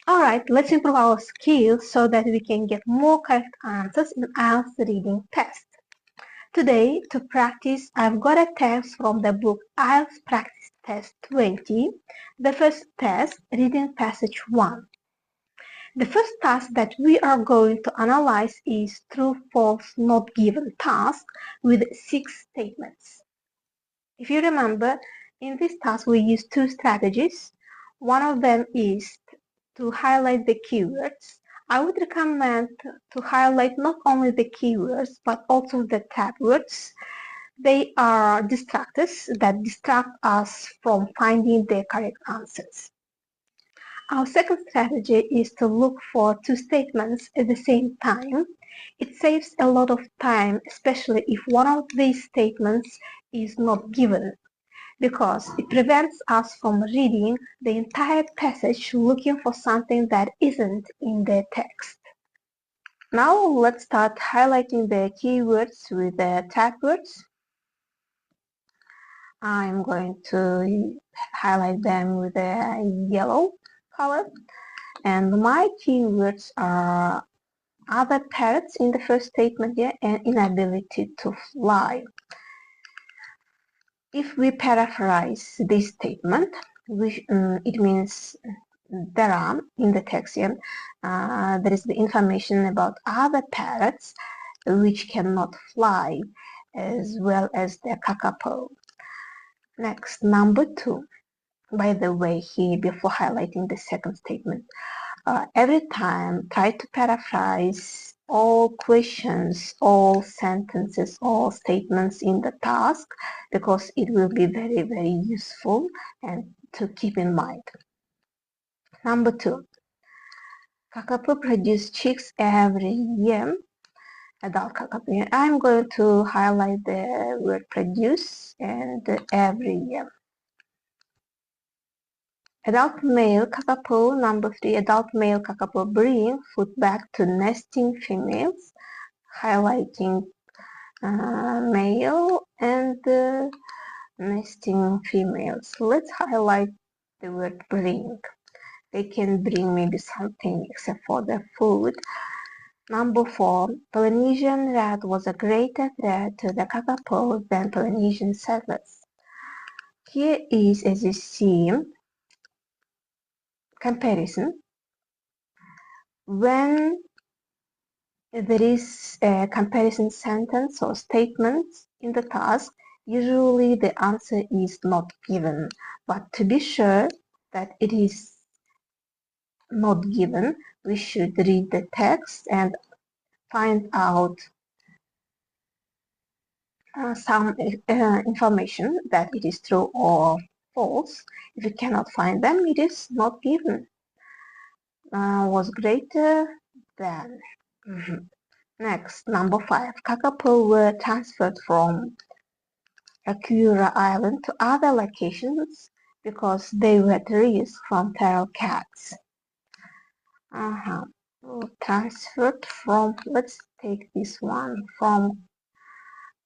Alright, let's improve our skills so that we can get more correct answers in IELTS reading test. Today, to practice, I've got a test from the book IELTS Practice Test 20. The first test, reading passage 1. The first task that we are going to analyze is true, false, not given task with 6 statements. If you remember, in this task we use 2 strategies. One of them is to highlight the keywords. I would recommend to highlight not only the keywords but also the tag words. They are distractors that distract us from finding the correct answers. Our second strategy is to look for 2 statements at the same time. It saves a lot of time, especially if one of these statements is not given, because it prevents us from reading the entire passage looking for something that isn't in the text. Now let's start highlighting the keywords with the tag words. I'm going to highlight them with a yellow color. And my keywords are other parrots in the first statement here and inability to fly. If we paraphrase this statement, it means there are in the text here, there is the information about other parrots which cannot fly, as well as the kakapo. Next, number 2. By the way, here before highlighting the second statement, every time try to paraphrase all questions, all sentences, all statements in the task, because it will be very, very useful and to keep in mind. Number 2. Kakapo produce chicks every year. Adult kakapo. I'm going to highlight the word produce and every year. Adult male kakapo. Number 3. Adult male kakapo bring food back to nesting females, highlighting male and nesting females. Let's highlight the word bring. They can bring maybe something except for the food. Number 4. Polynesian rat was a greater threat to the kakapo than Polynesian settlers. Here is, as you see, comparison. When there is a comparison sentence or statement in the task, usually the answer is not given. But to be sure that it is not given, we should read the text and find out some information that it is true or false. If you cannot find them, it is not given. Was greater than. Next, number 5. Kakapo were transferred from Akura Island to other locations because they were at risk from feral cats. Transferred from, let's take this one, from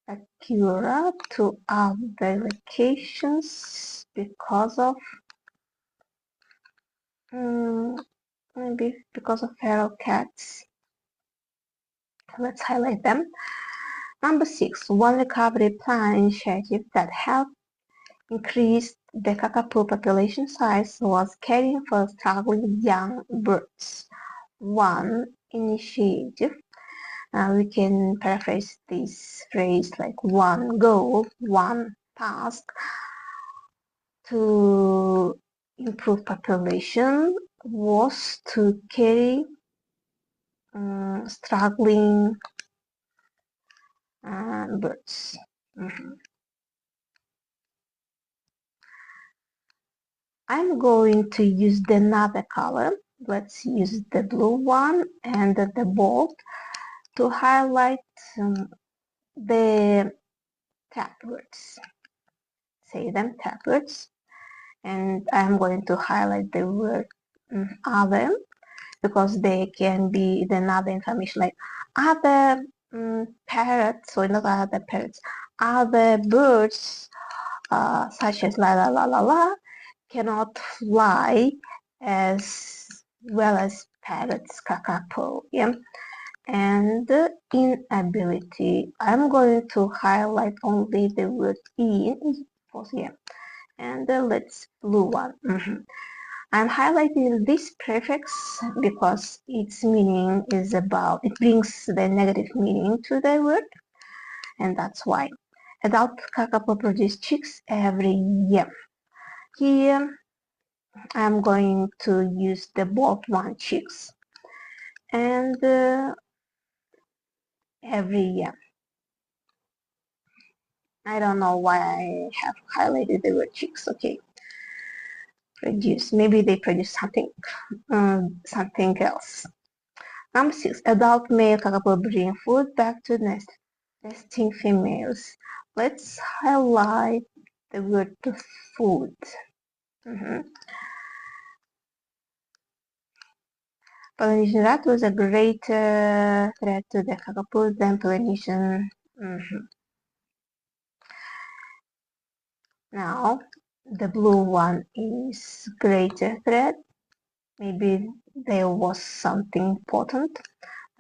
Akura to other locations because of maybe because of feral cats. Let's highlight them. Number 6. One recovery plan initiative that helped increase the kakapo population size was caring for struggling young birds. One initiative. We can paraphrase this phrase like one goal, one task to improve population was to carry struggling birds. I'm going to use another color. Let's use the blue one and the bold to highlight the tag words. Say them, tag words. And I'm going to highlight the word other, because they can be another information like other parrots, or not other parrots, other birds such as la la la la la cannot fly as well as parrots, kakapo, yeah. And inability, I'm going to highlight only the word in, yeah. And let's blue one. I'm highlighting this prefix because its meaning is about, it brings the negative meaning to the word, and that's why. Adult kakapo produce chicks every year. Here, I'm going to use the bold one, chicks, and every year. I don't know why I have highlighted the word chicks. Okay, produce. Maybe they produce something else. Number 6. Adult male kakapo bring food back to nesting females. Let's highlight the word food. Polynesian rat was a greater threat to the kakapo than Polynesian. Now, the blue one is greater threat. Maybe there was something important,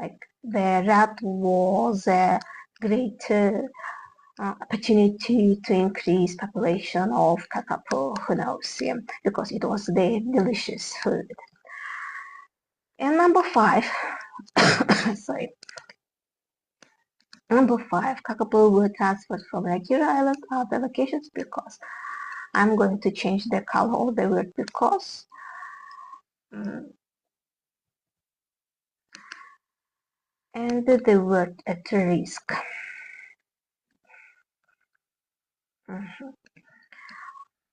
like the rat was a greater opportunity to increase population of kakapo, who knows, yeah, because it was the delicious food. And number 5, sorry, number 5, kakapo were transferred from Nigeria Island to other locations because I'm going to change the color of the word because. And the word at risk.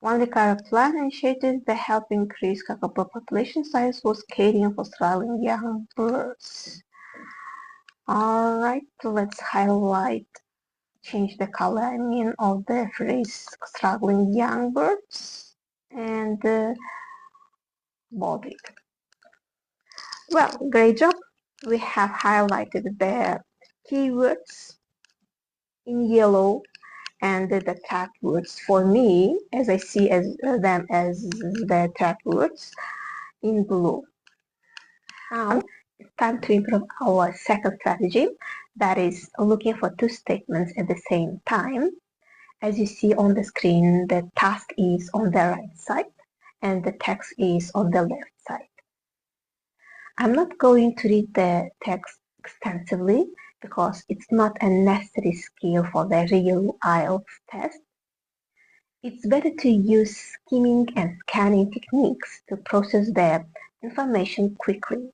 One recurrent plan initiated to help increase kakapo population size was caring for struggling young birds. Alright, let's highlight, change the color, of the phrase struggling young birds and body. Well, great job. We have highlighted the keywords in yellow and the tag words for me, as I see them as the tag words in blue. Now it's time to improve our second strategy, that is looking for two statements at the same time. As you see on the screen, the task is on the right side and the text is on the left side. I'm not going to read the text extensively because it's not a necessary skill for the real IELTS test. It's better to use skimming and scanning techniques to process the information quickly.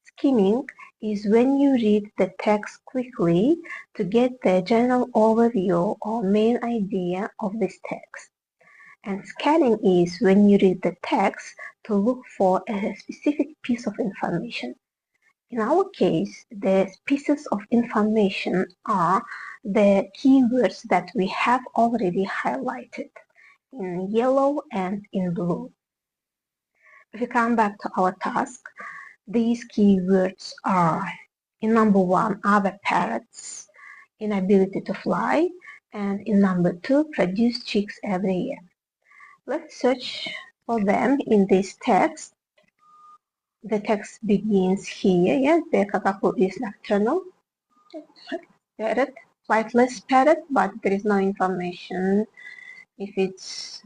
Skimming is when you read the text quickly to get the general overview or main idea of this text. And scanning is when you read the text to look for a specific piece of information. In our case, the pieces of information are the keywords that we have already highlighted in yellow and in blue. If we come back to our task, these keywords are, in number 1, other parrots, inability to fly, and in number 2, produce chicks every year. Let's search for them in this text. The text begins here, yes, the kakapo is nocturnal parrot, flightless parrot, but there is no information if it's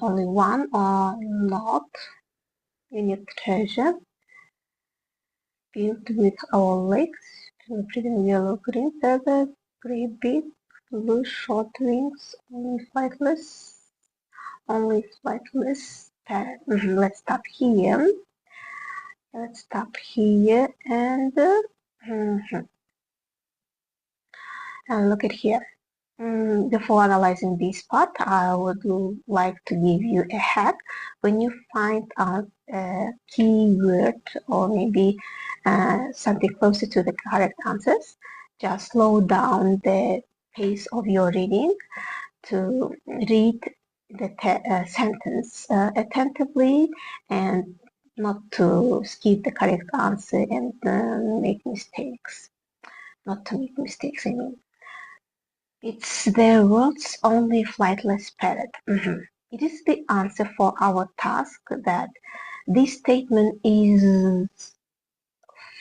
only one or not. We need treasure. Built with our legs, pretty yellow, green feather, gray beak, blue short wings, only flightless parrot. Let's stop here. And and look at here. Before analyzing this part, I would like to give you a hack. When you find out a keyword or maybe something closer to the correct answers, just slow down the pace of your reading to read the sentence attentively and not to skip the correct answer and make mistakes. Not to make mistakes, I mean. It's the world's only flightless parrot. It is the answer for our task that This statement is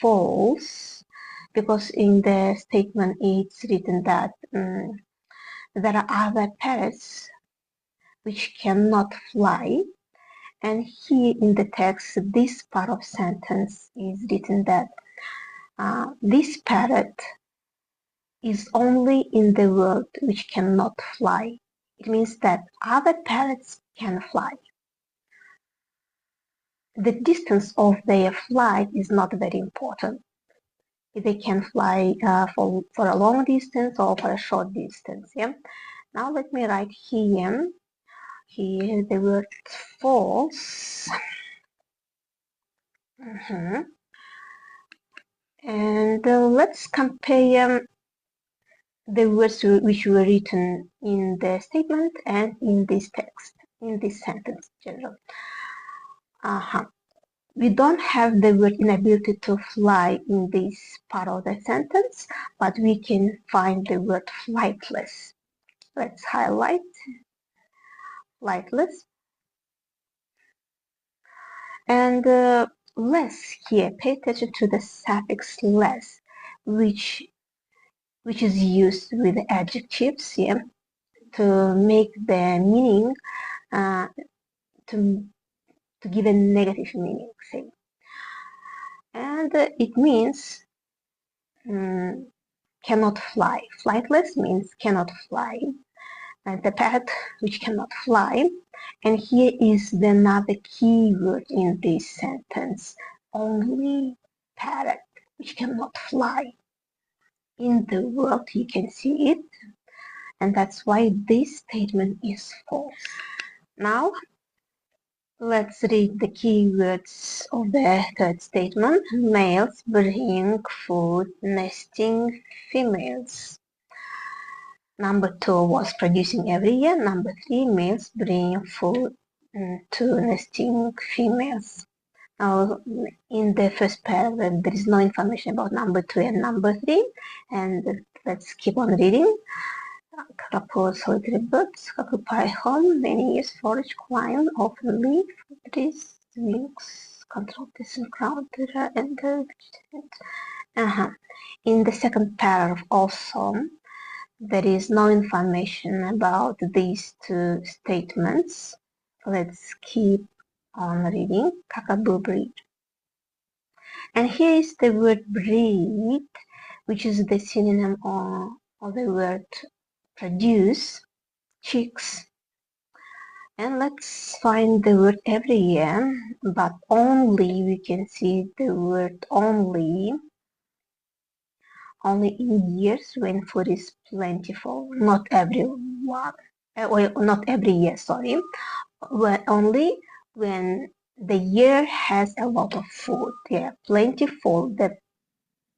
false because in the statement it's written that there are other parrots which cannot fly, and here in the text this part of sentence is written that this parrot is only in the world which cannot fly. It means that other parrots can fly. The distance of their flight is not very important. They can fly for a long distance or for a short distance. Yeah. Now let me write here the word false. And let's compare the words which were written in the statement and in this text, in this sentence generally. We don't have the word inability to fly in this part of the sentence, but we can find the word flightless. Let's highlight flightless. And less here, pay attention to the suffix less, which is used with adjectives here to make the meaning to give a negative meaning, say. And it means cannot fly. Flightless means cannot fly. And the parrot which cannot fly. And here is another key word in this sentence. Only parrot which cannot fly. In the world you can see it. And that's why this statement is false. Now let's read the keywords of the third statement. Males bring food, nesting females. Number 2 was producing every year. Number 3, males bring food to nesting females. Now, in the first paragraph, there is no information about number 2 and number 3. And let's keep on reading. Couple solitary birds occupy home, many years forage, climb, often leave trees, wings, control distant crowd, and in the second paragraph also there is no information about these two statements. Let's keep on reading. Cockaboo breed. And here is the word breed, which is the synonym of the word produce, chicks. And let's find the word every year, but only we can see the word only in years when food is plentiful, not everyone, not every year, sorry, but only when the year has a lot of food. Yeah, plentiful, the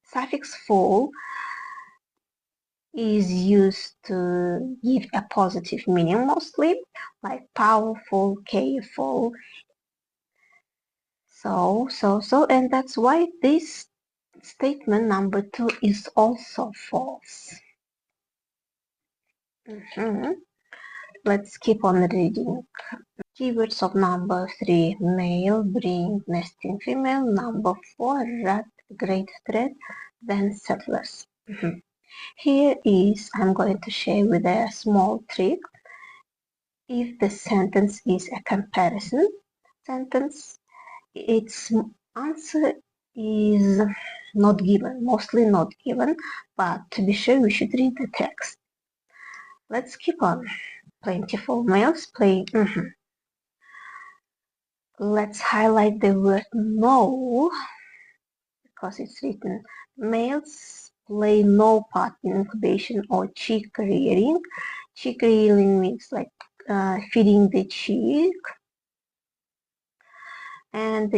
suffix full is used to give a positive meaning mostly, like powerful, careful. So, and that's why this statement number 2 is also false. Let's keep on reading. Keywords of number 3, male, bring, nesting female. Number 4, rat, great threat, then settlers. Here is, I'm going to share with a small trick. If the sentence is a comparison sentence, its answer is not given, mostly not given, but to be sure we should read the text. Let's keep on. Plentiful males play. Let's highlight the word no because it's written. Males play no part in incubation or chick rearing. Chick rearing means like feeding the chick. And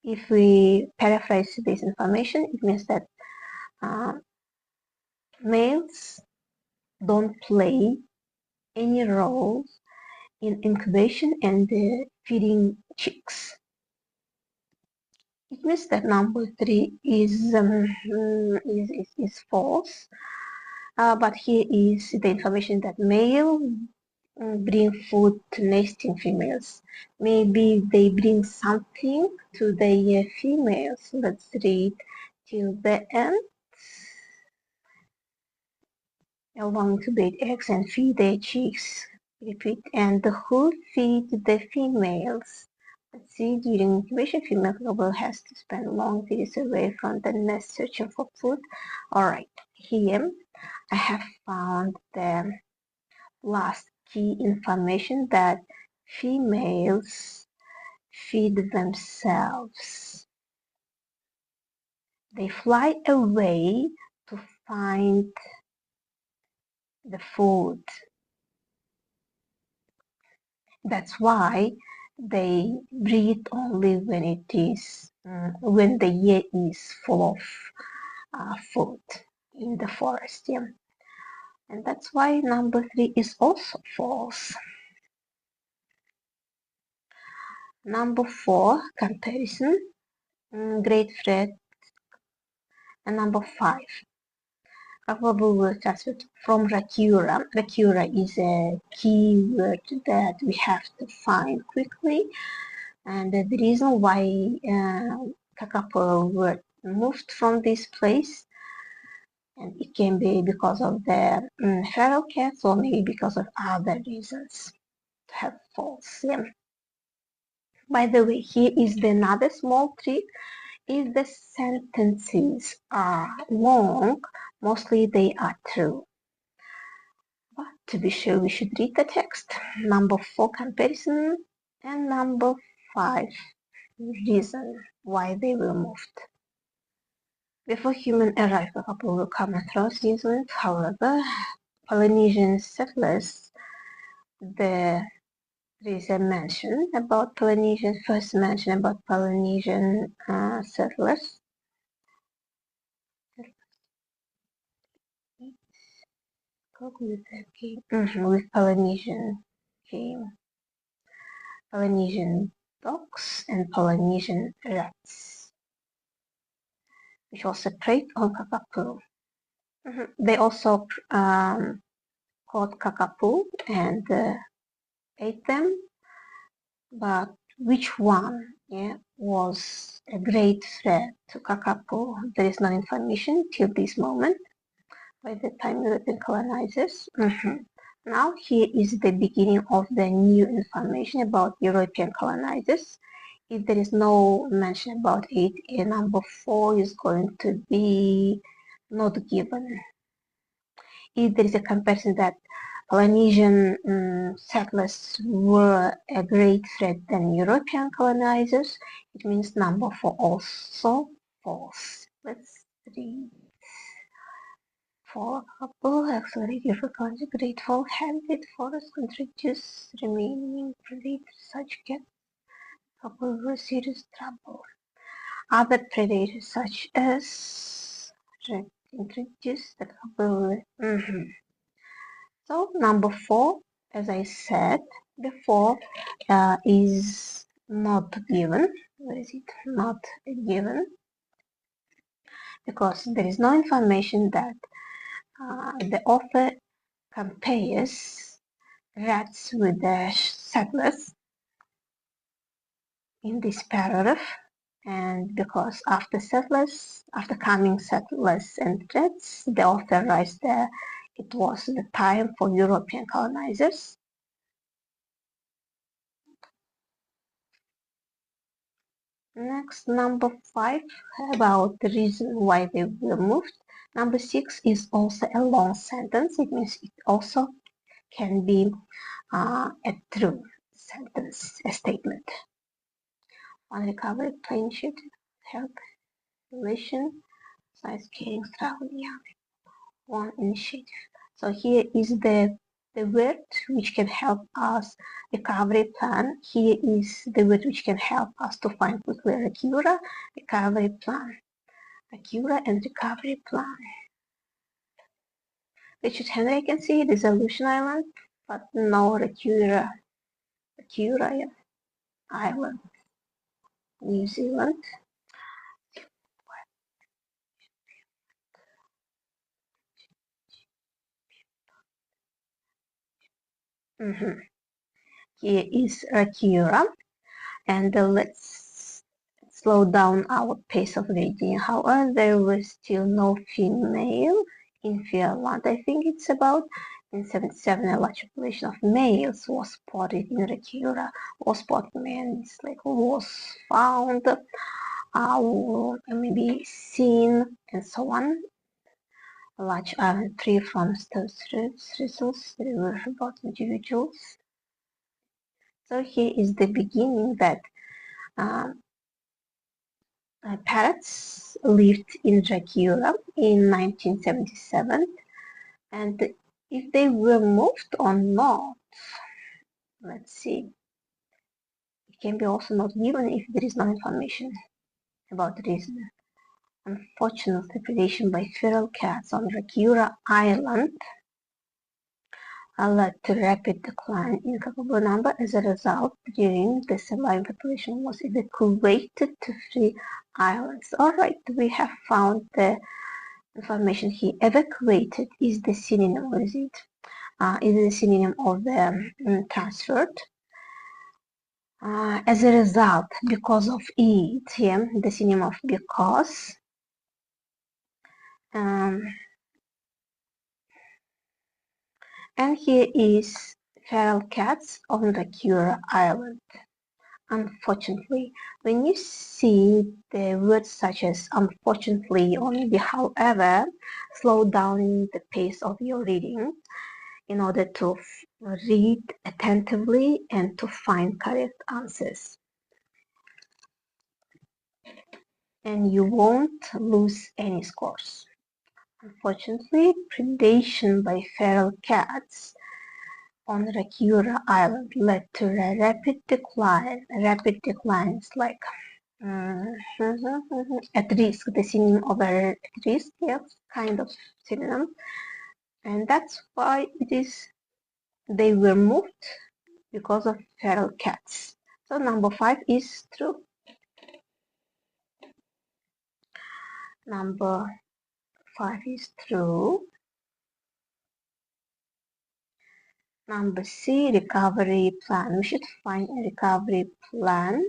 if we paraphrase this information, it means that males don't play any role in incubation and feeding chicks. It means that number 3 is false, but here is the information that male bring food to nesting females. Maybe they bring something to the females. Let's read till the end. Along to bake eggs and feed their chicks. Repeat. And who feed the females? Let's see. During incubation, female global has to spend long periods away from the nest searching for food. Alright, here I have found the last key information that females feed themselves. They fly away to find the food. That's why they breathe only when it is when the year is full of food in the forest. Yeah. And that's why number 3 is also false. Number 4, comparison, great threat. And number 5, capable word transferred from Rakura. Rakura is a key word that we have to find quickly. And the reason why Kakapo word moved from this place, and it can be because of the feral cats or maybe because of other reasons to have false. Yeah. By the way, here is another small trick. If the sentences are long, mostly they are true. But to be sure, we should read the text. Number 4, comparison, and number 5, reason why they were moved. Before humans arrived, a couple were common throughout New Zealand. However, Polynesian settlers, there is a mention about Polynesian, first mention about Polynesian settlers. With Polynesian came Polynesian dogs and Polynesian rats, which also preyed on kakapo. They also caught kakapo and ate them, but which one was a great threat to kakapo? There is no information till this moment by the time European colonizers. Now here is the beginning of the new information about European colonizers. If there is no mention about it, number 4 is going to be not given. If there is a comparison that Polynesian settlers were a great threat than European colonizers, it means number 4 also false. Let's read. For couple, accelerated for grateful habitat forest introduce remaining predators such cat couple were serious trouble. Other predators such as introduce the couple. So number 4, as I said before, is not given. Where is it? Not given because there is no information that the author compares rats with the settlers in this paragraph, and because after coming settlers and rats, the author writes that it was the time for European colonizers. Next, number 5, about the reason why they were moved. Number 6 is also a long sentence. It means it also can be a true sentence, a statement. On recovery, plane should help relation, size caring, travel, yeah, one initiative. So here is the word which can help us recovery plan. Here is the word which can help us to find quickly Acura, recovery plan. Acura and recovery plan. Richard Henry, I can see Resolution Island, but no Acura. Acura, yeah. Island, New Zealand. Here is Rakira, and let's slow down our pace of reading. However, there was still no female in Finland. I think it's about in 77 a large population of males was spotted in Rakira. Was spotted means like was found, maybe seen, and so on. A large tree from those results they were about individuals. So here is the beginning that um, parrots lived in Dracula in 1977, and if they were moved or not, let's see, it can be also not given if there is no information about the reason. Unfortunately, predation by feral cats on Dracula Island led to rapid decline in capable number. As a result, during the surviving population was evacuated to free islands. Alright, we have found the information here. Evacuated is the synonym, what is it? It is a synonym of the transferred. As a result, because of it, here, the synonym of because. And here is feral cats on the Cura Island. Unfortunately, when you see the words such as unfortunately or maybe however, slow down the pace of your reading in order to read attentively and to find correct answers. And you won't lose any scores. Unfortunately, predation by feral cats on Rakura Island led to a rapid decline. Rapid declines like at risk, the synonym of at risk, yes, kind of synonym. And that's why it is they were moved because of feral cats. So number 5 is true. Number 5 is true. Number C, recovery plan. We should find a recovery plan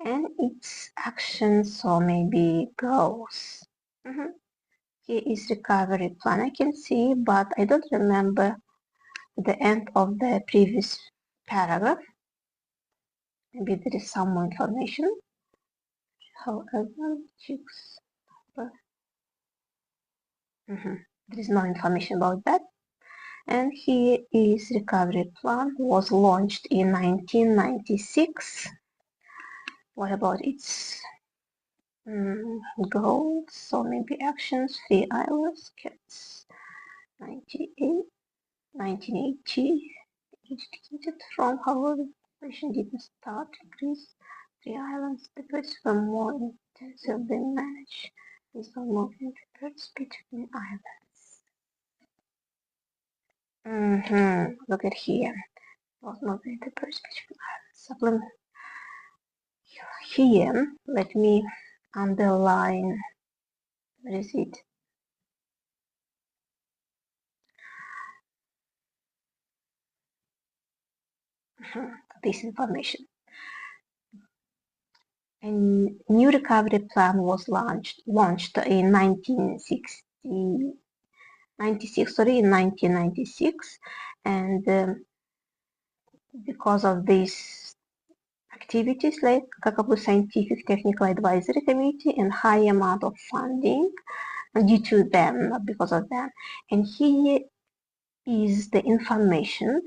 and its actions or maybe goals. Here is recovery plan. I can see, but I don't remember the end of the previous paragraph. Maybe there is some more information. However, chicks. There is no information about that. And here is recovery plan was launched in 1996. What about its goals? So maybe actions, 3 islands, cats, 98, 1980, educated from however the population didn't start to increase. 3 islands, the birds were more intensively managed. These were moving the birds between islands. Look at here. Was moving the birds between islands. Supplement. Here, let me underline. Where is it? This information. A new recovery plan was launched in 1996, and because of these activities like Kakapo Scientific Technical Advisory Committee and high amount of funding due to them, not because of them. And here is the information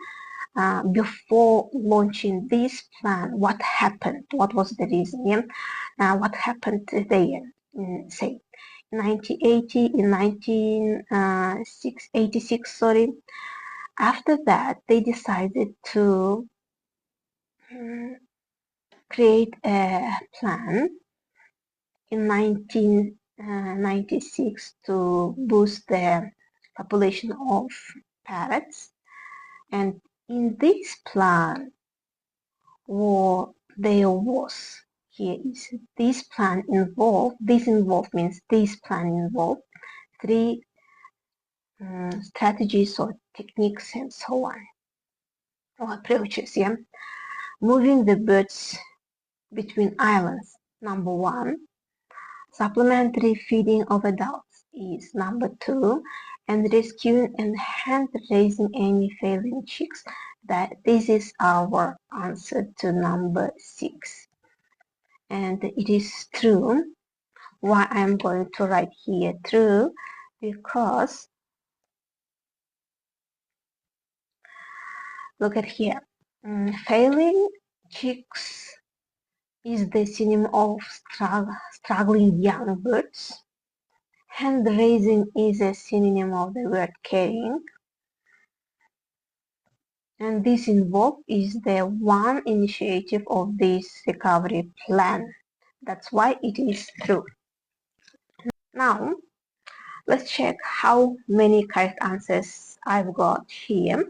before launching this plan, what happened, what was the reason, what happened there, say, 1980, in 1986, sorry. After that, they decided to create a plan in 1996 to boost the population of parrots. And in this plan, there was, here is this plan involved, this plan involved 3 strategies or techniques and so on. or approaches. Yeah, moving the birds between islands. Number one. Supplementary feeding of adults is number two, and rescuing and hand raising any failing chicks. This is our answer to number six. And it is true. Why I'm going to write here true? Because look at here. Failing chicks is the synonym of struggling young birds. Hand raising is a synonym of the word caring. And this involved is the one initiative of this recovery plan. That's why it is true. Now, let's check how many correct answers I've got here.